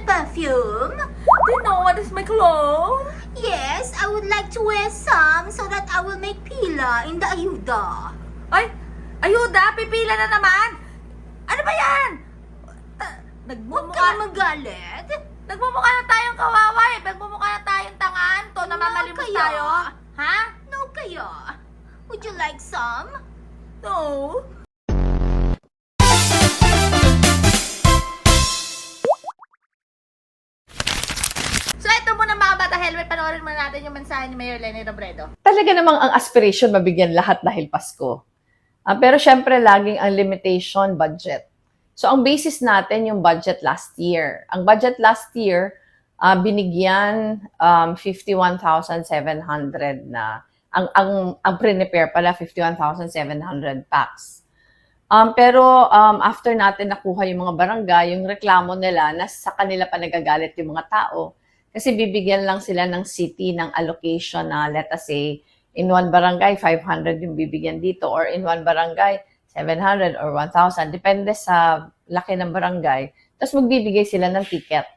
perfume? Do you know what is my cologne? Yes, I would like to wear some so that I will make pila in the ayuda. Ay, ayuda, pipila na naman. Ano ba yan? Huwag kayo magalit. Nagmumukha na tayong kawawa eh. Nagmumukha na tayong tangan. To, namamalimos kayo. tayo. Ha? No kayo. Would you like some? No. So ito muna mga bata helmet, panoorin muna natin yung mensahe ni Mayor Leni Robredo. Talaga namang ang aspiration mabigyan lahat dahil Pasko. Pero syempre, laging ang limitation, budget. So, ang basis natin yung budget last year. Ang budget last year, binigyan 51,700 na. Ang prepare pala, 51,700 packs. Pero after natin nakuha yung mga barangay, yung reklamo nila na sa kanila pa nagagalit yung mga tao. Kasi bibigyan lang sila ng city ng allocation na, let us say, in one barangay, 500 yung bibigyan dito, or in one barangay, 700 or 1,000, depende sa laki ng barangay. Tapos magbibigay sila ng ticket.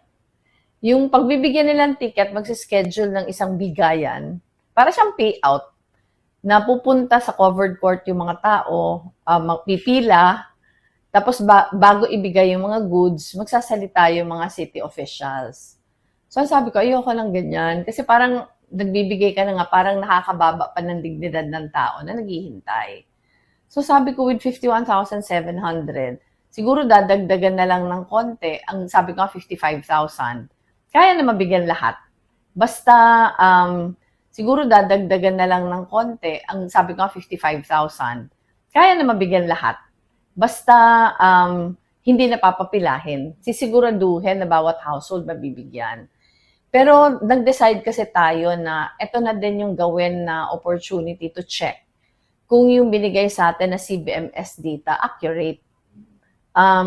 Yung pagbibigyan nila ng ticket, magsischedule ng isang bigayan para siyang payout na pupunta sa covered court yung mga tao, magpipila, tapos bago ibigay yung mga goods, magsasalita yung mga city officials. So sabi ko, ayoko lang ganyan. Kasi parang nagbibigay ka na nga, parang nakakababa pa ng dignidad ng tao na naghihintay. So sabi ko, with 51,700, siguro dadagdagan na lang ng konti. Ang sabi ko, 55,000. Kaya na mabigyan lahat. Basta, siguro dadagdagan na lang ng konti. Ang sabi ko, 55,000. Kaya na mabigyan lahat. Basta, hindi na papapilahin. Sisiguraduhin na bawat household mabibigyan. Pero nag-decide kasi tayo na ito na din yung gawin na opportunity to check kung yung binigay sa atin na CBMS data accurate.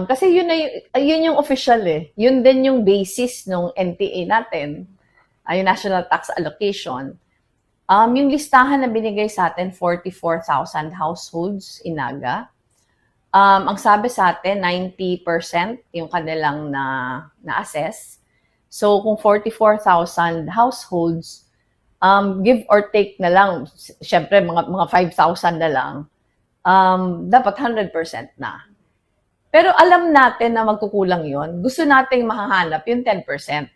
Kasi yun yung official eh. Yun din yung basis ng NTA natin, yung National Tax Allocation. Yung listahan na binigay sa atin, 44,000 households inaga. Ang sabi sa atin, 90% yung kanilang na-assess. So kung 44,000 households, give or take na lang, syempre mga 5,000 na lang, dapat 100% na. Pero alam natin na magkukulang yon. Gusto nating mahahanap yung 10%.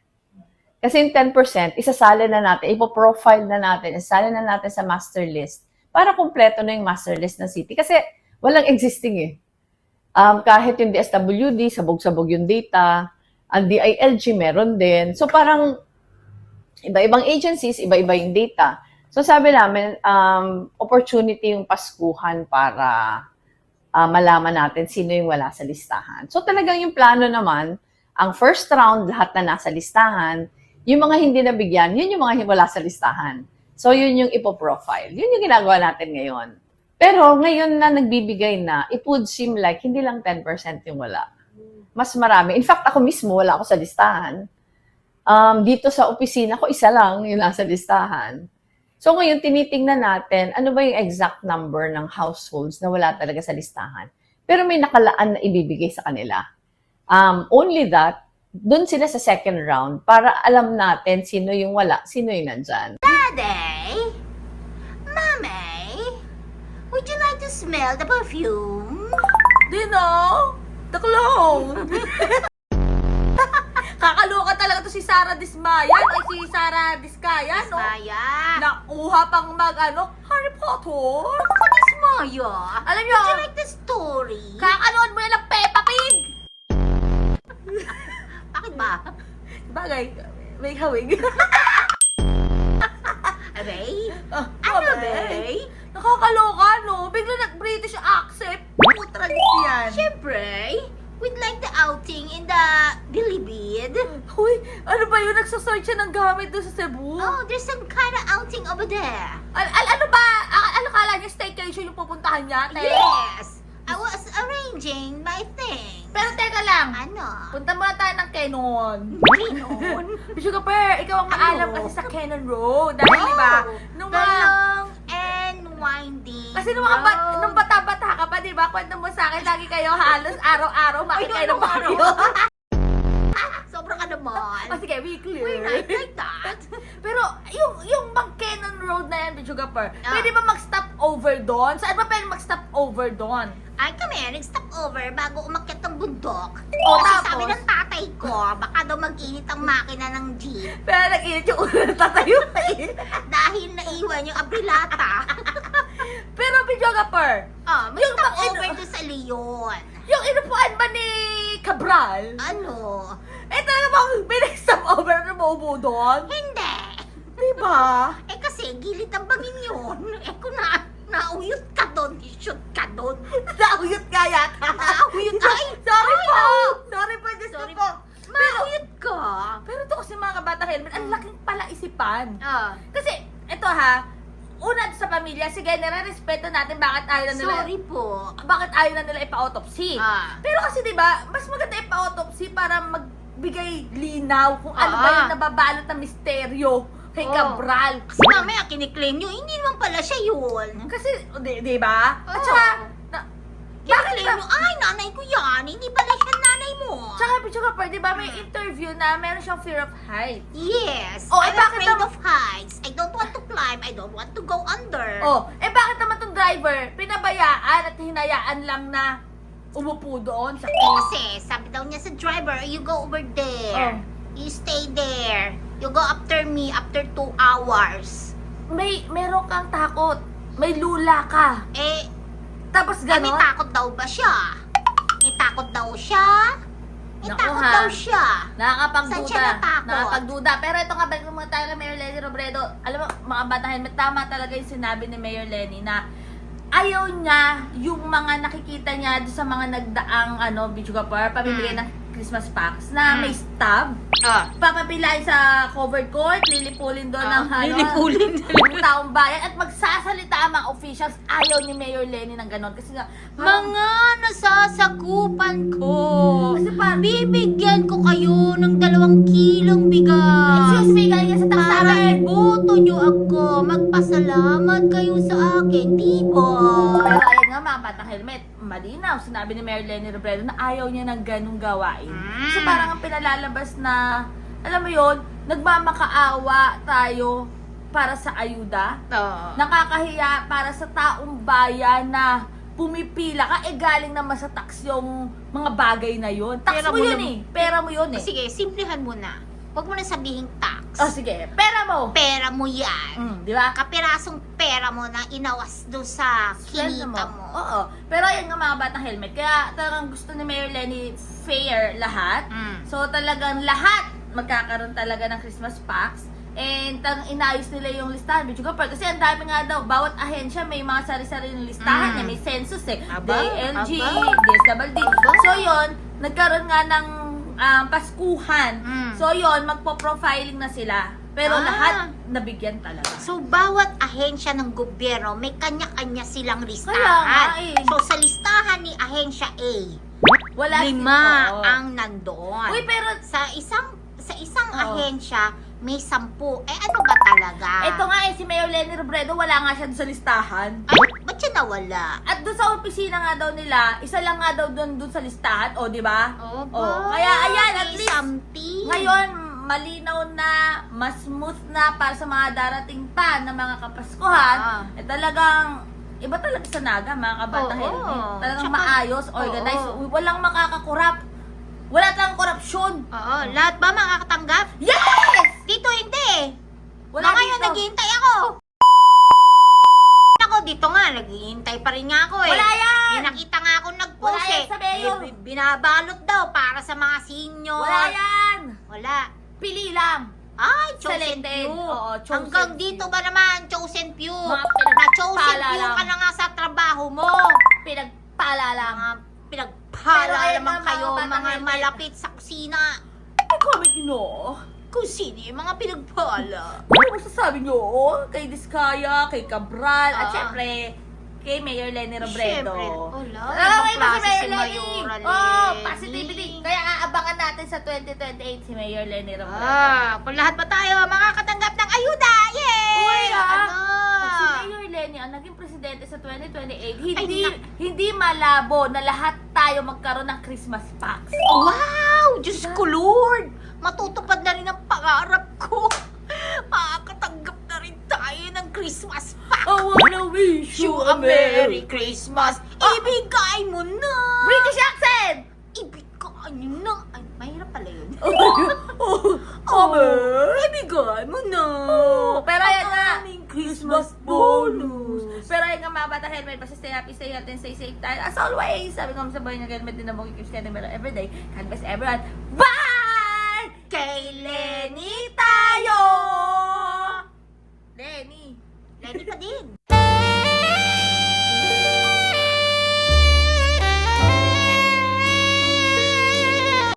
Kasi yung 10%, isasali na natin, ipoprofile na natin, isasali na natin sa master list para kumpleto na yung master list ng city. Kasi walang existing eh. Kahit yung DSWD, sabog-sabog yung data, ang DILG meron din. So parang iba-ibang agencies, iba-iba yung data. So sabi namin, opportunity yung Paskuhan para malaman natin sino yung wala sa listahan. So talagang yung plano naman, ang first round, lahat na nasa listahan, yung mga hindi nabigyan, yun yung mga wala sa listahan. So yun yung ipoprofile. Yun yung ginagawa natin ngayon. Pero ngayon na nagbibigay na, it would seem like hindi lang 10% yung wala. Mas marami. In fact, ako mismo, wala ako sa listahan. Dito sa opisina ko, isa lang yung nasa listahan. So ngayon, tinitingnan natin, ano ba yung exact number ng households na wala talaga sa listahan. Pero may nakalaan na ibibigay sa kanila. Only that, dun sila sa second round para alam natin sino yung wala, sino yung nandyan. Daddy? Mommy? Would you like to smell the perfume? Do you know? The cologne. Kakaloka talaga to si Sarah Dismayan. Ay, si Sarah Discayan, no? Maya. Nakuha pang Harry Potter. What is Maya? Alam nyo, Would you like the story? kakanood mo yan ng Peppa Pig. Bakit ba? Bagay, may hawig. Aray? Ano, Aray? Nakakaloka, no? Bigla nag-British accent. Putragis yan. Siyempre, we'd like the outing in the Bilibid. Uy, ano ba yun? Nagsasearch siya ng gamit doon sa Cebu. Oh, there's some kind of outing over there. Ano ba? Ano kala niya? Staycation yung pupuntahan niya? Te? Yes! I was arranging my things. Pero teka lang. Ano? Punta muna tayo ng Canon. Ganon? Sugar Pearl, ikaw ang maalam Ano? kasi sa Canon Road. Dahil, di ba? Nung the mga... long and winding Kasi nung bata-bata ka pa, di ba? Kwento mo sa akin, lagi kayo halos araw-araw makikain ng Ay, bagyo. Sobrang ano naman. Sige, weekly. We're not like that. Pero, yung Bangkenon Road na yan, Bichuga Ah. pwede ba mag-stop over doon? Saan ba pwede mag-stop over doon? Ay kami, nag-stop over bago umakyat ng bundok. O, Kasi tapos? sabi ng tatay ko, baka daw mag-init ang makina ng jeep. Pero nag-init yung ulo ng tatayo. Dahil naiwan yung abrilata. Pero, Bichuga May Yung stop bang- over to sa Leon. yung inupuan ba ni Cabral? Ano? Talaga bang binag-stop over na maubo doon? Hindi. Diba? Kasi gilid ang bangin yun. Kung nauyot ka doon, shoot ka doon. Nauyot ka yata. Nauyot ay! Sorry ay, po! no. Sorry po, Diyos ko Sorry po. Nauyot ka. Pero ito kasi mga kabata helmet, ang laking palaisipan. Ah, Kasi, ito ha, una sa pamilya, sige, nare-respeto natin bakit ayaw na nila, sorry po. bakit ayaw na nila ipa-autopsy. Ah. Pero kasi 'di ba, mas maganda ipa-autopsy para magbigay linaw kung ano ba Ah. yung nababalot na misteryo kay Oh. Cabral. Kasi mamaya kiniklaim nyo, hindi naman pala siya yun. Kasi, di ba? At Oo. saka, bakit Kiniklaim nyo, ay, nanay ko yan, hindi pala siya nanay mo. Tsaka, Pichuga, di ba may interview na meron siyang fear of height. Yes, Oh, I'm bakit afraid naman- of heights. I don't want to climb, I don't want to go under. Oh, bakit naman tong driver, pinabayaan at hinayaan lang na umupo doon sa Kasi, sabi daw niya sa driver, you go over there. Oh. You stay there. You go after me after 2 hours. Meron kang takot. May lula ka. Tapos May gano'n. takot daw ba siya? May takot daw siya? May Naku, takot ha? daw siya. Saan siya Nakakapagduda. natakot? Nakakapagduda. Pero ito nga, balik mo tayo kay Mayor Lenny Robredo. Alam mo, mga bata helmet, tama talaga yung sinabi ni Mayor Lenny na ayaw niya yung mga nakikita niya doon sa mga nagdaang Bichugapar, pamimigay ng Christmas packs na may stab. Papapilain sa covered court, lilipulin doon ng lilipulin. ng taong bayan at magsasalita ang mga officials. Ayaw ni Mayor Lenny ng ganon. Kasi nga, Mga nasasakupan ko. Kasi parang- bibigyan ko kayo ng 2 kilong bigas. excuse me, galing yan sa tax Para namin. iboto nyo ako. Magpasalamat kayo sa akin, di ba? Pero ayan nga mga batang helmet, malinaw. Sinabi ni Mayor Lenny Robredo na ayaw niya ng ganung gawain. Kasi parang ang pinalalabas na, alam mo yon, nagmamakaawa tayo para sa ayuda. Nakakahiya para sa taong bayan na pumipila ka, galing naman sa tax yung mga bagay na yun. Tax Pera mo mo yun lang- Pera mo yun Sige, simplihan mo na. Huwag mo na sabihing tax. Oh, sige. Pera mo. Pera mo yan. Di ba? Kapirasong pera mo na inawas doon sa Sweldo kinita mo. Oo. Pero ayan nga mga batang helmet. Kaya talagang gusto ni Mayor Lenny fair lahat. So talagang lahat magkakaroon talaga ng Christmas packs. And talagang inayos nila yung listahan. Kasi ang dami nga daw, bawat ahensya may mga sari-sariling listahan. May census Aba, DLG, aba. DSWD. So yun, nagkaroon nga ng paskuhan. So yun, magpo-profiling na sila. Pero lahat nabigyan talaga. So, bawat ahensya ng gobyerno, may kanya-kanya silang Kaya listahan. nga eh. So, sa listahan ni ahensya A, Wala 5 Oo. ang nandoon. Uy, pero Sa isang Oo. ahensya, may 10. Ano ba talaga? ito nga si Mayor Lenny Robredo, wala nga siya doon sa listahan. Ay, ba't siya nawala? At doon sa opisina nga daw nila, isa lang nga daw doon sa listahan, di ba? Kaya ayan, at least something. ngayon malinaw na, mas smooth na para sa mga darating pa na mga kapaskuhan. Talagang iba talaga sa Naga, mga kabata Oo. helmet. Talagang Tsaka- maayos, organized. Oo. Walang makakakurap. Wala talagang korupsyon. Oo, lahat ba makakatanggap? Yes! Dito hindi. Wala Ngayon, dito. naghihintay ako. Ako, dito nga, naghihintay pa rin nga ako eh. Wala yan! May nakita nga ako nag-post Wala yan eh. sa mayor. Binabalot daw para sa mga senior. Wala yan! Wala. Pili lang. Ay, chosen Selected. few. Oo, chosen Hanggang few. dito ba naman, chosen few? Mga Na-chosen pinagpala few lang. ka na nga sa trabaho mo. Pinagpala lang. Mga pinagpala Pero ayun naman nga, kayo, mga batang mga helmet. malapit sa kusina. Comment nyo. Kung sino yung mga pinagpala. Ano masasabi nyo? Kay Diskaya, kay Cabral, at Ah. syempre, kay Mayor Lenny Robredo. Siyempre. Wala. Okay Ibang ba si klase Mayor si Lenny? Mayor Oh, Lenny. positivity. Kaya aabangan natin sa 2028 si Mayor Lenny Robredo. Kung lahat ba tayo makakatanggap ng ayuda? Yay! Uy, Ano? Si Mayor Lenny ang naging presidente sa 2028, hindi malabo na lahat tayo magkaroon ng Christmas packs. Wow! Diyos ko, Lord! Matutupad na rin ang pangarap ko. Makakatanggap na rin tayo ng Christmas pack. I wanna wish You a Merry Christmas. Ibigay mo na. British accent! Ibigay mo na. Ay, mahirap pala yun. Cover! Ibigay mo na. Pero yan nga, aming Christmas bonus. Pero yan nga mga bata helmet, basta stay happy, stay healthy, and stay safe tayo. As always, sabi ko sa boy niya, helmet din na mo, keep scanning better every day. God bless everyone. Bye!